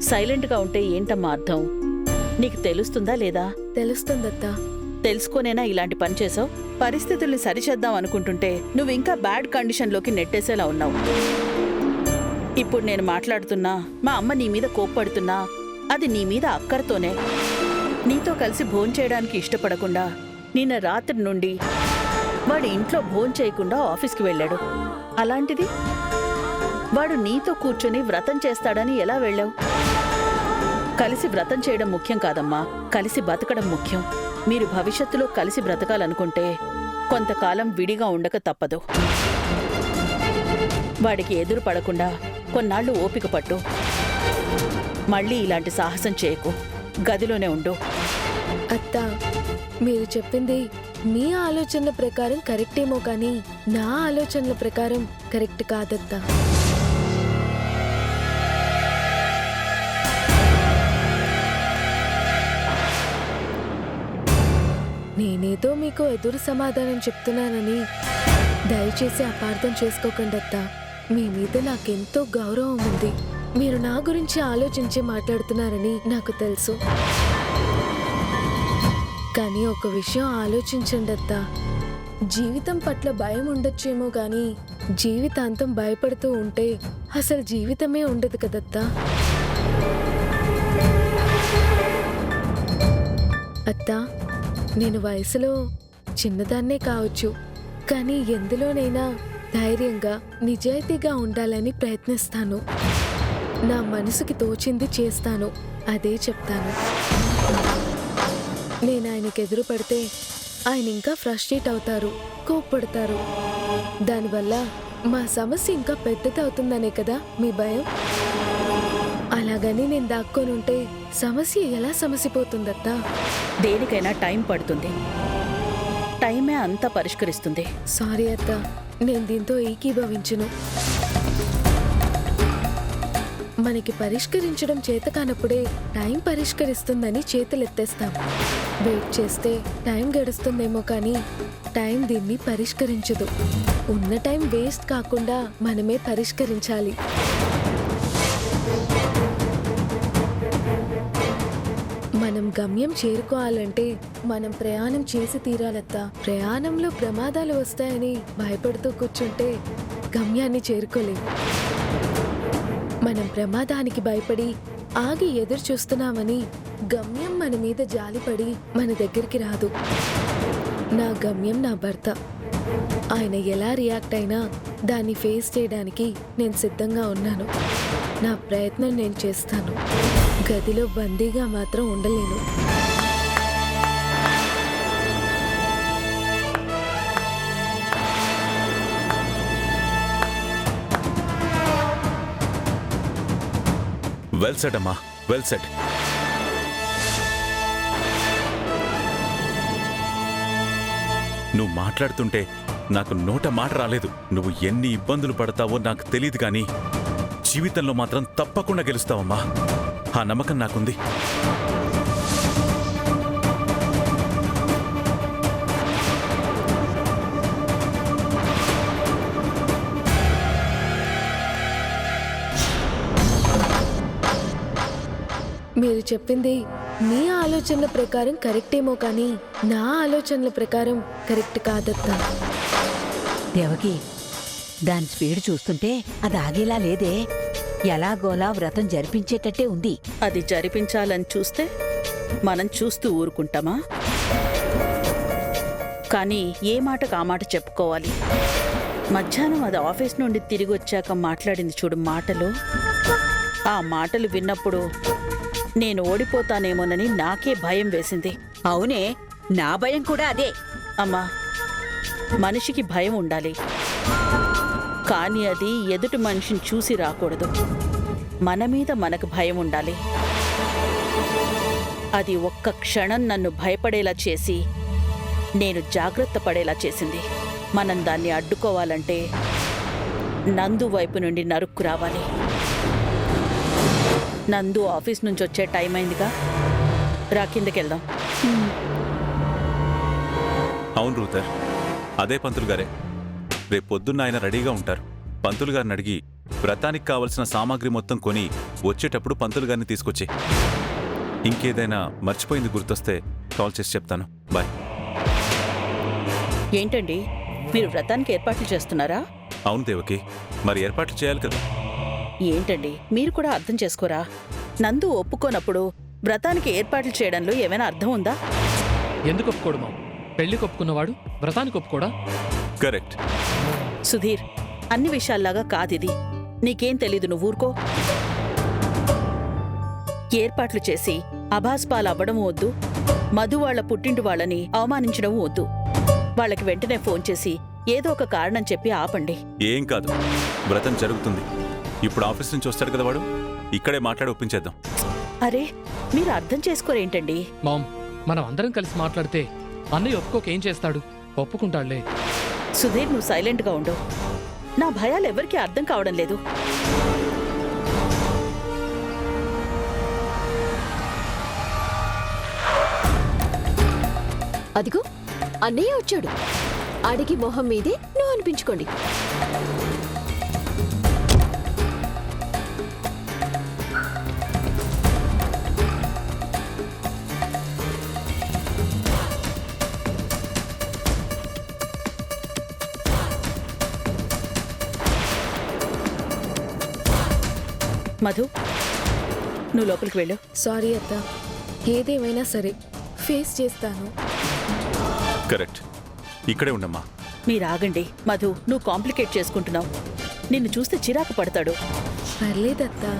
సైలెంట్గా ఉంటే ఏంటమ్మా అర్థం? నీకు తెలుస్తుందా లేదా? తెలుస్తుందత్తా. తెలుసుకోనేనా ఇలాంటి పని చేసావు? పరిస్థితుల్ని సరిచేద్దాం అనుకుంటుంటే నువ్వు ఇంకా బ్యాడ్ కండిషన్లోకి నెట్టేసేలా ఉన్నావు. ఇప్పుడు నేను మాట్లాడుతున్నా, మా అమ్మ నీ మీద కోప్పడుతున్నా, అది నీ మీద అక్కరతోనే. నీతో కలిసి భోంచేయడానికి ఇష్టపడకుండా నిన్న రాత్రి నుండి వాడు ఇంట్లో భోంచేయకుండా ఆఫీస్కి వెళ్ళాడు. అలాంటిది వాడు నీతో కూర్చొని వ్రతం చేస్తాడని ఎలా వెళ్ళావు? కలిసి వ్రతం చేయడం ముఖ్యం కాదమ్మా, కలిసి బతకడం ముఖ్యం. మీరు భవిష్యత్తులో కలిసి బ్రతకాలనుకుంటే కొంతకాలం విడిగా ఉండక తప్పదు. వాడికి ఎదురు పడకుండా కొన్నాళ్ళు ఓపిక పట్టు. మళ్ళీ ఇలాంటి సాహసం చేయకు, గదిలోనే ఉండు. అత్తా, మీరు చెప్పింది మీ ఆలోచనల ప్రకారం కరెక్టేమో కానీ నా ఆలోచనల ప్రకారం కరెక్ట్ కాదత్తా. నేనేదో మీకు ఎదురు సమాధానం చెప్తున్నానని దయచేసి అపార్థం చేసుకోకండి అత్తా. మీ మీద నాకెంతో గౌరవం ఉంది. మీరు నా గురించి ఆలోచించి మాట్లాడుతున్నారని నాకు తెలుసు. కానీ ఒక విషయం ఆలోచించండి అత్తా. జీవితం పట్ల భయం ఉండొచ్చేమో కానీ జీవితాంతం భయపడుతూ ఉంటే అసలు జీవితమే ఉండదు కదత్తా. అత్తా, నేను వయసులో చిన్నదాన్నే కావచ్చు, కానీ ఎందులోనైనా ధైర్యంగా నిజాయితీగా ఉండాలని ప్రయత్నిస్తాను. నా మనసుకి తోచింది చేస్తాను, అదే చెప్తాను. నేను ఆయనకి ఎదురు పడితే ఆయన ఇంకా ఫ్రస్ట్రేట్ అవుతారు, కోప్పడతారు. దానివల్ల మా సమస్య ఇంకా పెద్దదవుతుందనే కదా మీ భయం. అలాగని నేను దాక్కొనుంటే సమస్య ఎలా సమసిపోతుందత్తా? దేనికైనా టైం పడుతుంది, టైమే అంతా పరిష్కరిస్తుంది. సారీ అత్తా, నేను దీంతో ఏకీభవించును. మనకి పరిష్కరించడం చేత కానప్పుడే టైం పరిష్కరిస్తుందని చేతులెత్తేస్తాం. వెయిట్ చేస్తే టైం గడుస్తుందేమో కానీ టైం దీన్ని పరిష్కరించదు. ఉన్న టైం వేస్ట్ కాకుండా మనమే పరిష్కరించాలి. మనం గమ్యం చేరుకోవాలంటే మనం ప్రయాణం చేసి తీరాలత్తా. ప్రయాణంలో ప్రమాదాలు వస్తాయని భయపడుతూ కూర్చుంటే గమ్యాన్ని చేరుకోలేం. మనం ప్రమాదానికి భయపడి ఆగి ఎదురు చూస్తున్నామని గమ్యం మన మీద జాలిపడి మన దగ్గరికి రాదు. నా గమ్యం నా భర్త. ఆయన ఎలా రియాక్ట్ అయినా దాన్ని ఫేస్ చేయడానికి నేను సిద్ధంగా ఉన్నాను. నా ప్రయత్నం నేను చేస్తాను. గదిలో బందీగా మాత్రం ఉండలేను. వెల్ సెడ్ అమ్మా, వెల్ సెడ్. నువ్వు మాట్లాడుతుంటే నాకు నోట మాట రాలేదు. నువ్వు ఎన్ని ఇబ్బందులు పడతావో నాకు తెలియదు, కానీ జీవితంలో మాత్రం తప్పకుండా గెలుస్తావమ్మా. ఆ నమ్మకం నాకుంది. మీరు చెప్పింది మీ ఆలోచనల ప్రకారం కరెక్టేమో కానీ నా ఆలోచనల ప్రకారం కరెక్ట్ కాదత్తా. దేవకి, దాని స్పీడ్ చూస్తుంటే అది ఆగేలా లేదే. ఎలాగోలా వ్రతం జరిపించేటట్టే ఉంది. అది జరిపించాలని చూస్తే మనం చూస్తూ ఊరుకుంటామా? కానీ ఏ మాటకు ఆ మాట చెప్పుకోవాలి. మధ్యాహ్నం అది ఆఫీస్ నుండి తిరిగి వచ్చాక మాట్లాడింది చూడు మాటలు. ఆ మాటలు విన్నప్పుడు నేను ఓడిపోతానేమోనని నాకే భయం వేసింది. అవునే, నా భయం కూడా అదే. అమ్మా, మనిషికి భయం ఉండాలి, కానీ అది ఎదుటి మనిషిని చూసి రాకూడదు. మన మీద మనకు భయం ఉండాలి. అది ఒక్క క్షణం నన్ను భయపడేలా చేసి నేను జాగ్రత్త పడేలా చేసింది. మనం దాన్ని అడ్డుకోవాలంటే నందు వైపు నుండి నరుక్కు రావాలి. నందు ఆఫీస్ నుంచి వచ్చే టైం అయిందిగా, రా కిందకెళ్దాం. అవును రూతర్, అదే పంతులు గారే. రేపు పొద్దున్న ఆయన రెడీగా ఉంటారు. పంతులు గారిని అడిగి వ్రతానికి కావలసిన సామాగ్రి మొత్తం కొని వచ్చేటప్పుడు పంతులు గారిని తీసుకొచ్చి ఇంకేదైనా మర్చిపోయింది గుర్తొస్తే కాల్ చేసి చెప్తాను. బాయ్. ఏంటండి మీరు వ్రతానికి ఏర్పాట్లు చేస్తున్నారా? అవును దేవకి, మరి ఏర్పాట్లు చేయాలి కదా. ఏంటండి మీరు కూడా అర్థం చేసుకోరా? నందు ఒప్పుకోనప్పుడు వ్రతానికి ఏర్పాట్లు చేయడంలో ఏమైనా అర్థం ఉందా? ఎందుకు ఒప్పుకోడు మామ్? పెళ్లికి ఒప్పుకున్నవాడు వ్రతానికి ఒప్పుకోడా? కరెక్ట్. సుధీర్, అన్ని విషయాల్లాగా కాదిది. నీకేం తెలీదు, నువ్వు ఊరుకో. ఏర్పాట్లు చేసి అభాస్పాలు అవ్వడం వద్దు, మధు వాళ్ల పుట్టింటి వాళ్ళని అవమానించడం వద్దు. వాళ్ళకి వెంటనే ఫోన్ చేసి ఏదో ఒక కారణం చెప్పి ఆపండి. ఏం కాదు, వ్రతం జరుగుతుంది. ఇప్పుడు ఆఫీస్ నుంచి వస్తాడు కదా వాడు, ఇక్కడే మాట్లాడి ఒప్పించేద్దాం. అరే మీరు అర్థం చేసుకోరేంటండి? మామ్, మనం అందరం కలిసి మాట్లాడితే అన్నయ్య ఒప్పుకోక ఏం చేస్తాడు? ఒప్పుకుంటాడులే. సుధీర్, నువ్వు సైలెంట్గా ఉండు. నా భయాలు ఎవరికీ అర్థం కావడం లేదు. అదిగో అన్నయ్య వచ్చాడు. అడిగి మొహం మీదే నువ్వు అనిపించుకోండి. మధు, నువ్వు లోపలికి వెళ్ళు. సారీ అత్త, ఏదేమైనా సరే ఫేస్ చేస్తాను. కరెక్ట్, ఇక్కడే ఉండమ్మా. మీరు ఆగండి. మధు, నువ్వు కాంప్లికేట్ చేసుకుంటున్నావు. నిన్ను చూస్తే చిరాకు పడతాడు. పర్లేదత్తా.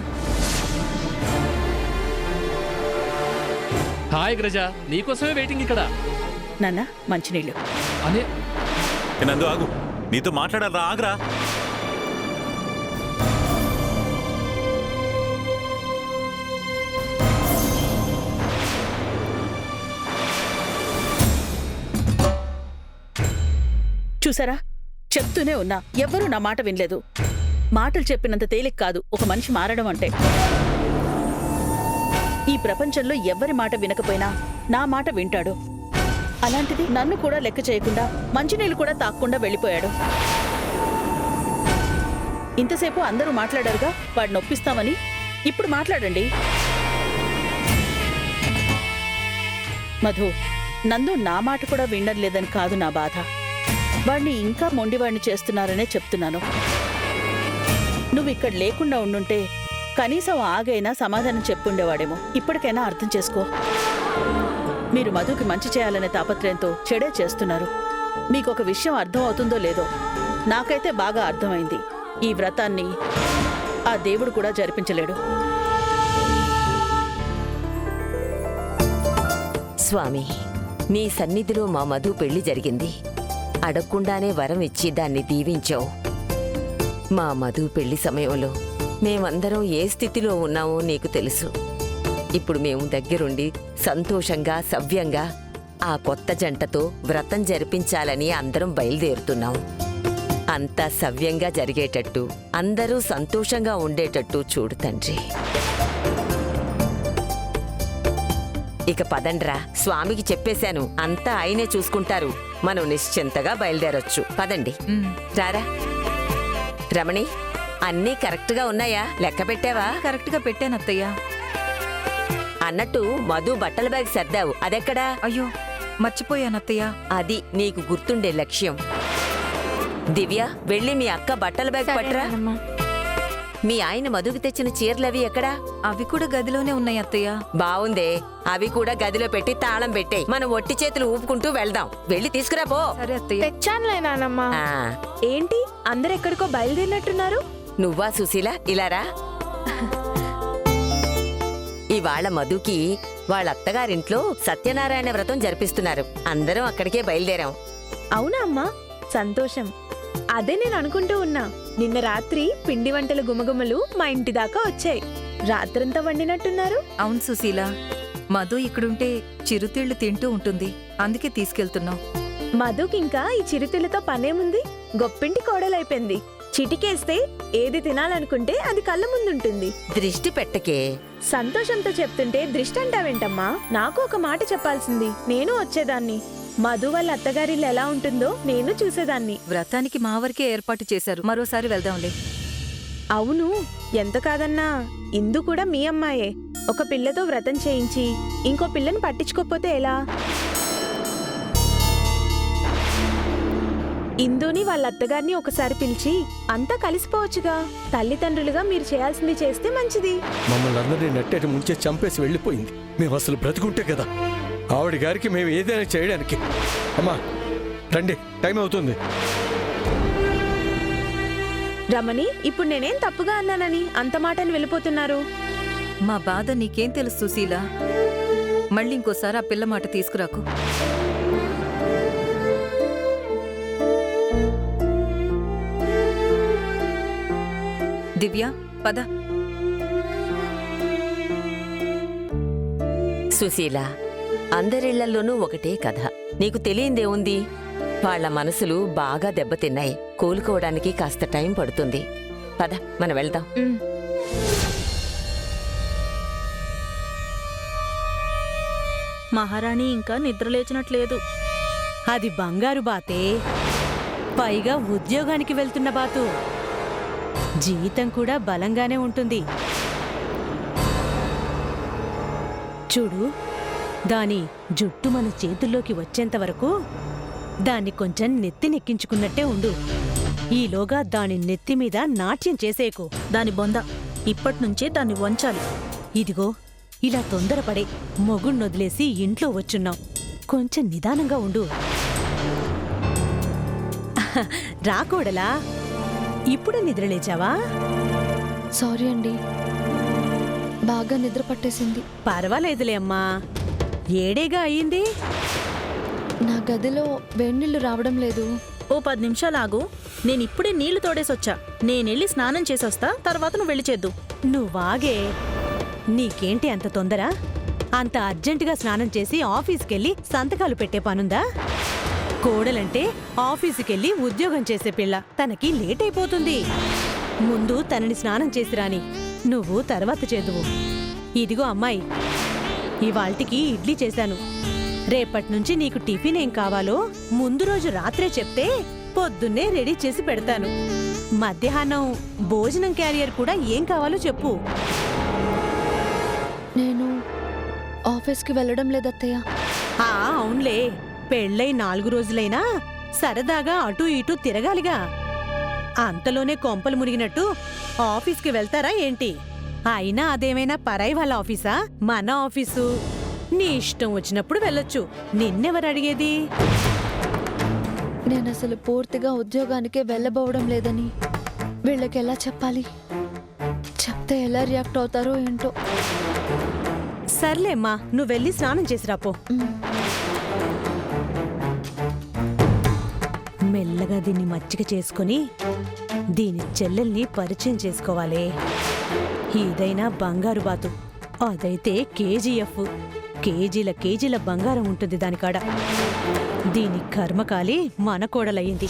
హాయ్ గ్రజ, నీకోసమే వెయిటింగ్ ఇక్కడ. నాన్న, మంచినీళ్ళు. అనే నందు ఆగు, నీతో మాట్లాడారా? ఆగరా. చూసారా, చెప్తూనే ఉన్నా, ఎవ్వరూ నా మాట వినలేదు. మాటలు చెప్పినంత తేలిక కాదు ఒక మనిషి మారడం అంటే. ఈ ప్రపంచంలో ఎవ్వరి మాట వినకపోయినా నా మాట వింటాడు. అలాంటిది నన్ను కూడా లెక్క చేయకుండా మంచినీళ్ళు కూడా తాక్కుండా వెళ్ళిపోయాడు. ఇంతసేపు అందరూ మాట్లాడారుగా వాడిని నొప్పిస్తామని. ఇప్పుడు మాట్లాడండి. మధు, నందు నా మాట కూడా వినడం లేదని కాదు నా బాధ. వాణ్ణి ఇంకా మొండివాణ్ణి చేస్తున్నారనే చెప్తున్నాను. నువ్వు ఇక్కడ లేకుండా ఉండుంటే కనీసం ఆగైనా సమాధానం చెప్పుండేవాడేమో. ఇప్పటికైనా అర్థం చేసుకో. మీరు మధుకి మంచి చేయాలనే తాపత్రయంతో చెడే చేస్తున్నారు. మీకొక విషయం అర్థం అవుతుందో లేదో, నాకైతే బాగా అర్థమైంది. ఈ వ్రతాన్ని ఆ దేవుడు కూడా జరిపించలేడు. స్వామి, నీ సన్నిధిలో మా మధు పెళ్లి జరిగింది. అడగకుండానే వరం ఇచ్చి దాన్ని దీవించావు. మా మధు పెళ్లి సమయంలో మేమందరం ఏ స్థితిలో ఉన్నామో నీకు తెలుసు. ఇప్పుడు మేము దగ్గరుండి సంతోషంగా సవ్యంగా ఆ కొత్త జంటతో వ్రతం జరిపించాలని అందరం బయలుదేరుతున్నాం. అంతా సవ్యంగా జరిగేటట్టు, అందరూ సంతోషంగా ఉండేటట్టు చూడు తండ్రి. ఇక పదండ్రా, స్వామికి చెప్పేశాను, అంతా ఆయనే చూసుకుంటారు. మనం నిశ్చింతగా బయలుదేరొచ్చు. పదండి. రారా. రమణి, అన్నీ కరెక్ట్గా ఉన్నాయా? లెక్క పెట్టావా? కరెక్ట్గా పెట్టానత్తయ్యా. అన్నట్టు మధు బట్టల బ్యాగ్ సర్దావు, అదెక్కడా? అయ్యో, మర్చిపోయానత్తయ్యా. అది నీకు గుర్తుండే లక్ష్యం. దివ్య, వెళ్ళి మీ అక్క బట్టల బ్యాగ్ పట్టరా. మీ ఆయన మధుకి తెచ్చిన చీరలవి ఎక్కడా? అవి కూడా గదిలోనే ఉన్నాయి అత్తయ్య. బావుందే, అవి కూడా గదిలో పెట్టి తాళం పెట్టే. మనం ఒట్టి చేతులు ఊపుకుంటూ వెళ్దాం. వెళ్ళి తీసుకురా పో. సరే అత్తయ్య. తెచ్చానులే నానమ్మా. ఆ, ఏంటి అందరు ఎక్కడికో బయలుదేరినట్టున్నారు? నువ్వా సుశీల, ఇలారా. ఇవాళ మధుకి వాళ్ళ అత్తగారింట్లో సత్యనారాయణ వ్రతం జరిపిస్తున్నారు. అందరం అక్కడికే బయలుదేరాం. అవునా అమ్మా, సంతోషం. అదే నేను అనుకుంటూ ఉన్నా. నిన్న రాత్రి పిండి వంటల గుమగుమలు మా ఇంటి దాకా వచ్చాయి. రాత్రంతా వండినట్టున్నారు. అవును సుశీల, మధు ఇక్కడుంటే చిరుతిళ్లు తింటూ ఉంటుంది, అందుకే తీసుకెళ్తున్నాం. మధుకింకా ఈ చిరుతిళ్ళతో పనేముంది? గొప్పింటి కోడలైపోయింది. చిటికేస్తే ఏది తినాలనుకుంటే అది కళ్ళ ముందుంటుంది. దృష్టి పెట్టకే. సంతోషంతో చెప్తుంటే దృష్టి అంటావేంటమ్మా? నాకు ఒక మాట చెప్పాల్సింది. నేను వచ్చేదాన్ని. మధు వాళ్ళ అత్తగారిల్లు ఎలా ఉంటుందో నేను చూసేదాన్ని. వ్రతానికి మా వరకే ఏర్పాటు చేశారు, మరోసారి వెళ్దాంలే. అవును, ఎంత కాదన్నా ఇందు కూడా మీ అమ్మాయే. ఒక పిల్లతో వ్రతం చేయించి ఇంకో పిల్లని పట్టించుకోకపోతే ఎలా? ఇందుని వాళ్ళ అత్తగారిని ఒకసారి పిలిచి అంతా కలిసిపోవచ్చుగా. తల్లిదండ్రులుగా మీరు చేయాల్సింది చేస్తే మంచిది. మమ్మల్ని అందరినీ నెట్టేటి ముంచే చంపేసి వెళ్ళిపోయింది. మేము అసలు బ్రతుకుంటే కదా ఆవిడ గారికి మేము ఏదైనా చేయడానికి. అమ్మా రండి, టైం అవుతుంది. రమణి, ఇప్పుడు నేనేం తప్పుగా అన్నానని అంత మాటని వెళ్ళిపోతున్నారు? మా బాధ నీకేం తెలుసు సుశీల? మళ్ళీ ఇంకోసారి ఆ పిల్ల మాట తీసుకురాకు. దివ్య, పద. సుశీల, అందరిళ్లలోనూ ఒకటే కథ. నీకు తెలియందేముంది? వాళ్ళ మనసులు బాగా దెబ్బతిన్నాయి. కోలుకోవడానికి కాస్త టైం పడుతుంది. పద, మనం వెళ్దాం. మహారాణి ఇంకా నిద్రలేచినట్లేదు. అది బంగారు బాతే, పైగా ఉద్యోగానికి వెళ్తున్న బాతు. జీతం కూడా బలంగానే ఉంటుంది. చూడు, దాని జుట్టు మన చేతుల్లోకి వచ్చేంత వరకు దాన్ని కొంచెం నెత్తినెక్కించుకున్నట్టే ఉండు. ఈలోగా దాని నెత్తి మీద నాట్యం చేసేకు. దాని బొంద ఇప్పట్నుంచే దాన్ని వంచాలి. ఇదిగో, ఇలా తొందరపడే మొగుణ్ణొదిలేసి ఇంట్లో వచ్చున్నాం. కొంచెం నిదానంగా ఉండు. రాకూడలా, ఇప్పుడే నిద్రలేచావా? సారీ అండి, బాగా నిద్ర పట్టేసింది. పర్వాలేదులే అమ్మా, ఏడేగా అయ్యింది. నా గదిలో వేడినీళ్ళు రావడం లేదు. ఓ 10 నిమిషాలు ఆగు, నేనిప్పుడే నీళ్లు తోడేసొచ్చా. నేనెళ్ళి స్నానం చేసొస్తా, తర్వాత నువ్వు వెళ్ళి చేద్దు. నువ్వాగే, నీకేంటి అంత తొందర? అంత అర్జెంటుగా స్నానం చేసి ఆఫీస్కెళ్ళి సంతకాలు పెట్టే పనుందా? కోడలంటే ఆఫీసుకెళ్ళి ఉద్యోగం చేసే పిల్ల, తనకి లేట్ అయిపోతుంది. ముందు తనని స్నానం చేసి రాని, నువ్వు తర్వాత చేదువు. ఇదిగో అమ్మాయి, ఇవాల్టికి ఇడ్లీ చేశాను. రేపట్నుంచి నీకు టిఫిన్ ఏం కావాలో ముందు రోజు రాత్రే చెప్తే పొద్దున్నే రెడీ చేసి పెడతాను. మధ్యాహ్నం భోజనం క్యారియర్ కూడా ఏం కావాలో చెప్పు. నేను ఆఫీస్కి వెళ్ళడం లేదత్తయ్య. అవునులే, పెళ్ళై 4 రోజులైనా సరదాగా అటూ ఇటూ తిరగాలిగా. అంతలోనే కొంపలు మునిగినట్టు ఆఫీస్కి వెళ్తారా ఏంటి? అయినా అదేమైనా పరాయి వాళ్ళ ఆఫీసా? మన ఆఫీసు. నీ ఇష్టం వచ్చినప్పుడు వెళ్ళొచ్చు. నిన్నెవరు అడిగేది? నేనసలు పూర్తిగా ఉద్యోగానికే వెళ్ళబోవడం లేదని వీళ్ళకి ఎలా చెప్పాలి? చెప్తే ఎలా రియాక్ట్ అవుతారో ఏంటో. సర్లేమ్మా, నువ్వెళ్ళి స్నానం చేసిరాపో. మెల్లగా దీన్ని మచ్చిక చేసుకుని దీని చెల్లెల్ని పరిచయం చేసుకోవాలి. ఇదైనా బంగారు బాతు, అదైతే కేజీఎఫ్. కేజీల బంగారం ఉంటుంది దానికాడ. దీని కర్మకాలి మన కోడలయ్యింది.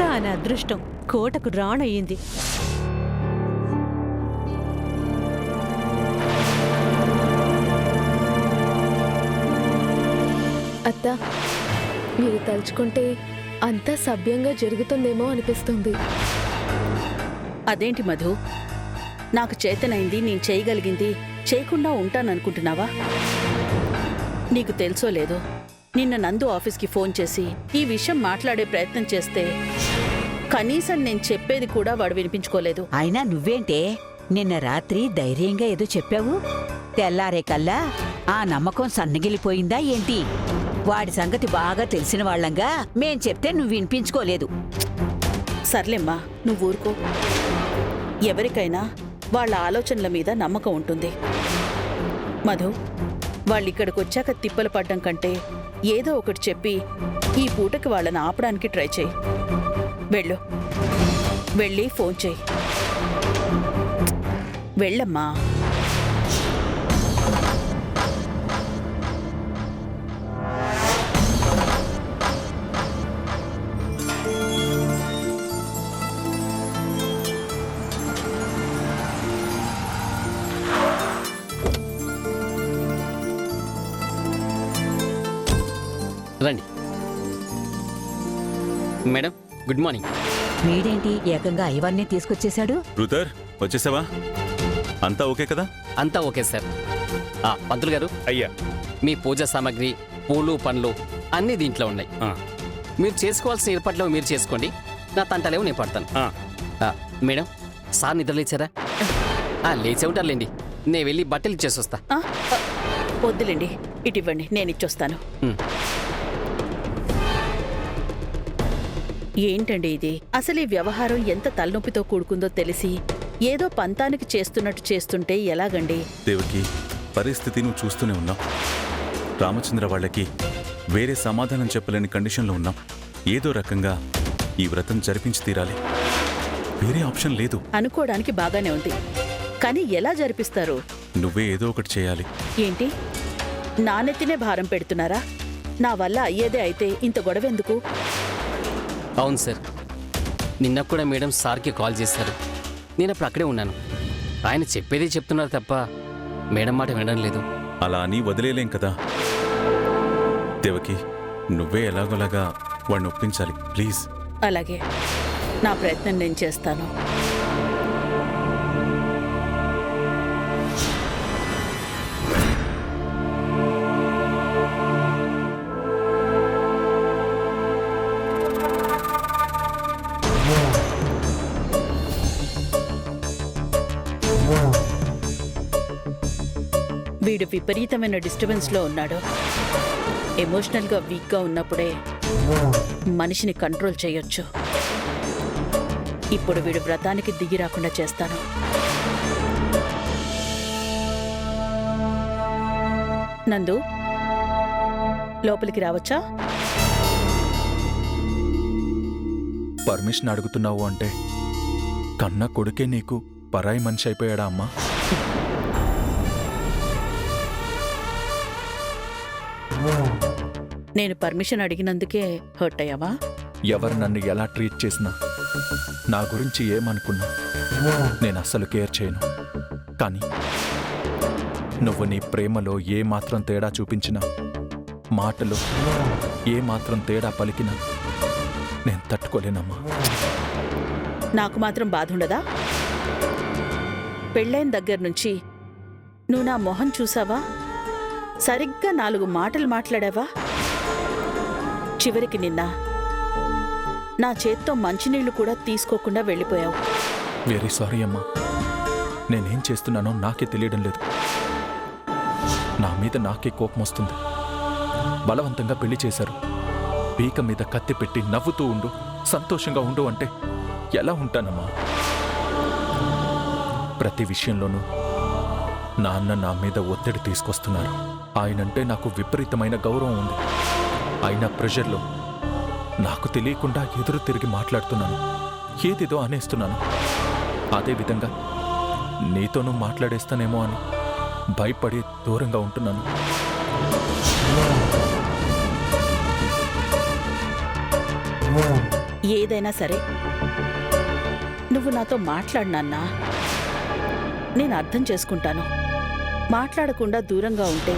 దాని అదృష్టం కోటకు రాణయ్యింది. అత్త, మీరు తలుచుకుంటే అంతా సభ్యంగా జరుగుతుందేమో అనిపిస్తుంది. అదేంటి మధు, నాకు చేతనైంది, నేను చేయగలిగింది చేయకుండా ఉంటాననుకుంటున్నావా? నీకు తెలుసో లేదో, నిన్న నందు ఆఫీస్కి ఫోన్ చేసి ఈ విషయం మాట్లాడే ప్రయత్నం చేస్తే కనీసం నేను చెప్పేది కూడా వాడు వినిపించుకోలేదు. అయినా నువ్వేంటే నిన్న రాత్రి ధైర్యంగా ఏదో చెప్పావు. తెల్లారే కల్లా ఆ నమ్మకం సన్నగిలిపోయిందా ఏంటి? వాడి సంగతి బాగా తెలిసిన వాళ్ళంగా మేం చెప్తే నువ్వు వినిపించుకోలేదు. సర్లేమ్మా, నువ్వు ఊరుకో. ఎవరికైనా వాళ్ళ ఆలోచనల మీద నమ్మకం ఉంటుంది. మధు, వాళ్ళిక్కడికి వచ్చాక తిప్పలు పడ్డం కంటే ఏదో ఒకటి చెప్పి ఈ పూటకి వాళ్ళని ఆపడానికి ట్రై చేయి. వెళ్ళి ఫోన్ చేయి. వెళ్ళమ్మా. రండి మేడం, గుడ్ మార్నింగ్. వీడేంటి ఏకంగా ఇవన్నీ తీసుకొచ్చేశాడు? బ్రదర్, వచ్చేసావా? అంతా ఓకే కదా? అంతా ఓకే సార్. పంతులు గారు, అయ్యా, మీ పూజా సామాగ్రి, పూలు, పండ్లు అన్నీ దీంట్లో ఉన్నాయి. మీరు చేసుకోవాల్సిన ఏర్పాట్లు మీరు చేసుకోండి. నా తంటలేవు నేను పడతాను. మేడం, సార్ నిద్రలేచారా? లేచే ఉంటారులేండి. నేను వెళ్ళి బట్టలు ఇచ్చేసి వస్తా. వద్దులేండి, ఇటు ఇవ్వండి, నేను ఇచ్చొస్తాను. ఏంటండి ఇది? అసలు ఈ వ్యవహారం ఎంత తలనొప్పితో కూడుకుందో తెలిసి ఏదో పంతానికి చేస్తున్నట్టు చేస్తుంటే ఎలాగండి? దేవకి, పరిస్థితి నువ్వు చూస్తూనే ఉన్నావు. రామచంద్ర వాళ్ళకి వేరే సమాధానం చెప్పలేని కండిషన్లో ఉన్నాం. ఏదో రకంగా ఈ వ్రతం జరిపించి తీరాలి. వేరే ఆప్షన్ లేదు. అనుకోవడానికి బాగానే ఉంది, కానీ ఎలా జరిపిస్తారు? నువ్వే ఏదో ఒకటి చేయాలి. ఏంటి, నానెత్తినే భారం పెడుతున్నారా? నా వల్ల అయ్యేదే అయితే ఇంత గొడవెందుకు? అవును సార్, నిన్న కూడా మేడం సార్కి కాల్ చేశారు. నేను అప్పుడు అక్కడే ఉన్నాను. ఆయన చెప్పేదే చెప్తున్నారు తప్ప మేడం మాట వినడం లేదు. అలా అని వదిలేలేం కదా దేవకి. నువ్వే ఎలాగోలాగా వాడిని ఒప్పించాలి ప్లీజ్. అలాగే, నా ప్రయత్నం నేను చేస్తాను. వీడు విపరీతమైన డిస్టర్బెన్స్లో ఉన్నాడు. ఎమోషనల్గా వీక్గా ఉన్నప్పుడే మనిషిని కంట్రోల్ చేయొచ్చు. ఇప్పుడు వీడు వ్రతానికి దిగి రాకుండా చేస్తాను. నందు, లోపలికి రావచ్చా? పర్మిషన్ అడుగుతున్నావు అంటే కన్న కొడుకే నీకు పరాయి మనిషి అయిపోయాడా అమ్మా? నేను పర్మిషన్ అడిగినందుకే హర్ట్ అయ్యావా? ఎవరు నన్ను ఎలా ట్రీట్ చేసినా, నా గురించి ఏమనుకున్నా నేను అస్సలు కేర్ చేయను. కానీ నువ్వు నీ ప్రేమలో ఏ మాత్రం తేడా చూపించినా, మాటలో ఏ మాత్రం తేడా పలికినా నేను తట్టుకోలేనమ్మా. నాకు మాత్రం బాధ ఉండదా? పెళ్ళైన దగ్గర నుంచి నువ్వు నా మొహం చూసావా? సరిగ్గా 4 మాటలు మాట్లాడావా? చివరికి నిన్న నా చేత్తో మంచినీళ్లు కూడా తీసుకోకుండా వెళ్ళిపోయావు. వెరీ సారీ అమ్మా. నేనేం చేస్తున్నానో నాకే తెలియడం లేదు. నా మీద నాకే కోపం వస్తుంది. బలవంతంగా పెళ్లి చేశారు. పీక మీద కత్తి పెట్టి నవ్వుతూ ఉండు, సంతోషంగా ఉండు అంటే ఎలా ఉంటానమ్మా? ప్రతి విషయంలోనూ నాన్న నా మీద ఒత్తిడి తీసుకొస్తున్నారు. ఆయనంటే నాకు విపరీతమైన గౌరవం ఉంది. అయినా ప్రెషర్లో నాకు తెలియకుండా ఎదురు తిరిగి మాట్లాడుతున్నాను, ఏదేదో అనేస్తున్నాను. అదేవిధంగా నీతోనూ మాట్లాడేస్తానేమో అని భయపడి దూరంగా ఉంటున్నాను. ఏదైనా సరే నువ్వు నాతో మాట్లాడినాన్నా నేను అర్థం చేసుకుంటాను. మాట్లాడకుండా దూరంగా ఉంటే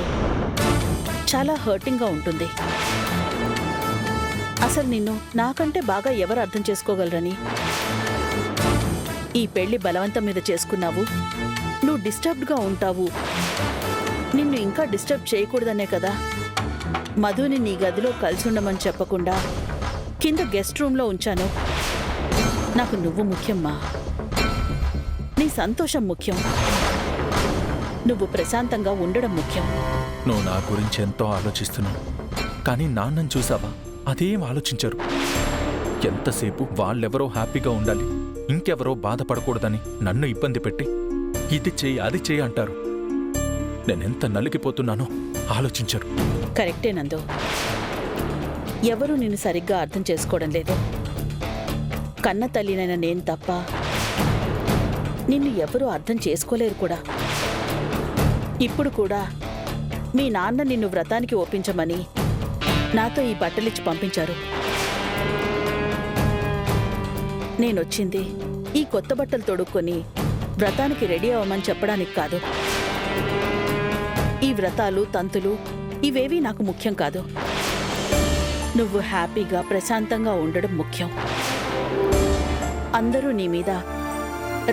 చాలా హర్టింగ్గా ఉంటుంది. అసలు నిన్ను నాకంటే బాగా ఎవరు అర్థం చేసుకోగలరని ఈ పెళ్లి బలవంతం మీద చేసుకున్నావు. నువ్వు డిస్టర్బ్డ్గా ఉంటావు, నిన్ను ఇంకా డిస్టర్బ్ చేయకూడదనే కదా మధుని నీ గదిలో కలిసి ఉండమని చెప్పకుండా కింద గెస్ట్ రూమ్లో ఉంచాను. నాకు నువ్వు ముఖ్యమ్మా, నీ సంతోషం ముఖ్యం, నువ్వు ప్రశాంతంగా ఉండడం ముఖ్యం. నువ్వు నా గురించి ఎంతో ఆలోచిస్తున్నావు, కానీ నాన్నని చూసావా? అదేం ఆలోచించరు. ఎంతసేపు వాళ్ళెవరో హ్యాపీగా ఉండాలి, ఇంకెవరో బాధపడకూడదని నన్ను ఇబ్బంది పెట్టి ఇది చెయ్యి అది చెయ్యి అంటారు. నేనెంత నలిగిపోతున్నానో ఆలోచించరు. కరెక్టే నందు, ఎవరూ నిన్ను సరిగ్గా అర్థం చేసుకోవడం లేదు. కన్న తల్లినైనా నేను తప్ప నిన్ను ఎవరూ అర్థం చేసుకోలేరు కూడా. ఇప్పుడు కూడా మీ నాన్న నిన్ను వ్రతానికి ఒప్పించమని నాతో ఈ బట్టలిచ్చి పంపించారు. నేనొచ్చింది ఈ కొత్త బట్టలు తొడుక్కొని వ్రతానికి రెడీ అవ్వమని చెప్పడానికి కాదు. ఈ వ్రతాలు తంతులు ఇవేవీ నాకు ముఖ్యం కాదు. నువ్వు హ్యాపీగా ప్రశాంతంగా ఉండడం ముఖ్యం. అందరూ నీ మీద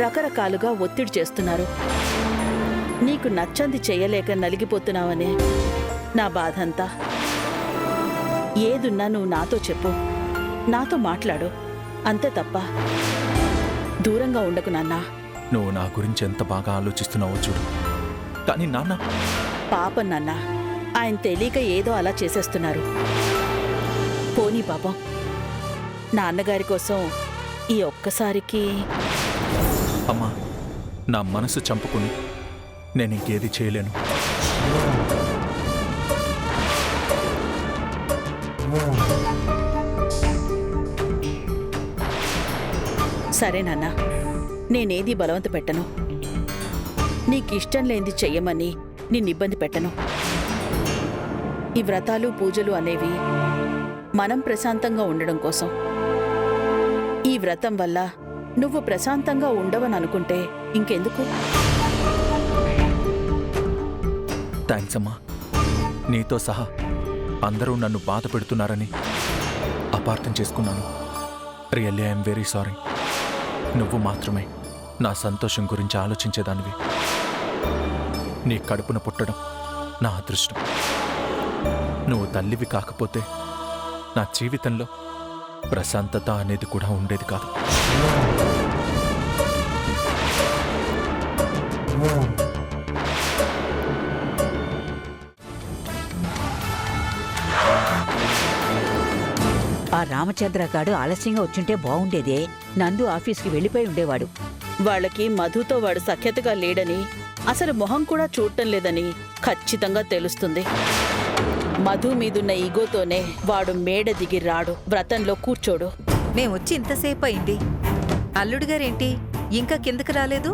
రకరకాలుగా ఒత్తిడి చేస్తున్నారు. నీకు నచ్చంది చెయ్యలేక నలిగిపోతున్నావనే నా బాధంతా. ఏదున్నా నువ్వు నాతో చెప్పు, నాతో మాట్లాడు, అంతే తప్ప దూరంగా ఉండకు నాన్నా. నువ్వు నా గురించి ఎంత బాగా ఆలోచిస్తున్నావో చూడు. కానీ నాన్న, పాపం నాన్నా, ఆయన తెలియక ఏదో అలా చేసేస్తున్నారు. పోనీ పాపం, నాన్నగారి కోసం ఈ ఒక్కసారికి. అమ్మా, నా మనసు చంపుకుని నేను ఇంకేది చేయలేను. సరే నాన్నా, నేనేది బలవంత పెట్టను. నీకిష్టం లేనిది చెయ్యమని నిన్నిబ్బంది పెట్టను. ఈ వ్రతాలు పూజలు అనేవి మనం ప్రశాంతంగా ఉండడం కోసం. ఈ వ్రతం వల్ల నువ్వు ప్రశాంతంగా ఉండవని అనుకుంటే ఇంకెందుకు? థ్యాంక్స్ అమ్మా. నీతో సహా అందరూ నన్ను బాధ పెడుతున్నారని అపార్థం చేసుకున్నాను. Really I'm very sorry. నువ్వు మాత్రమే నా సంతోషం గురించి ఆలోచించేదానివి. నీ కడుపున పుట్టడం నా అదృష్టం. నువ్వు తల్లివి కాకపోతే నా జీవితంలో ప్రశాంతత అనేది కూడా ఉండేది కాదు. ఆ రామచంద్రగాడు ఆలస్యంగా వచ్చుంటే బాగుండేదే. నందు ఆఫీస్కి వెళ్ళిపోయి ఉండేవాడు. వాళ్ళకి మధుతో వాడు సఖ్యతగా లేడని, అసలు మొహం కూడా చూడటం లేదని ఖచ్చితంగా తెలుస్తుంది. మధు మీదున్న ఈగోతోనే వాడు మేడ దిగి రాడు, వ్రతంలో కూర్చోడు. మేమొచ్చి ఇంతసేపు అయింది, అల్లుడు గారేంటి ఇంకా కిందకి రాలేదు?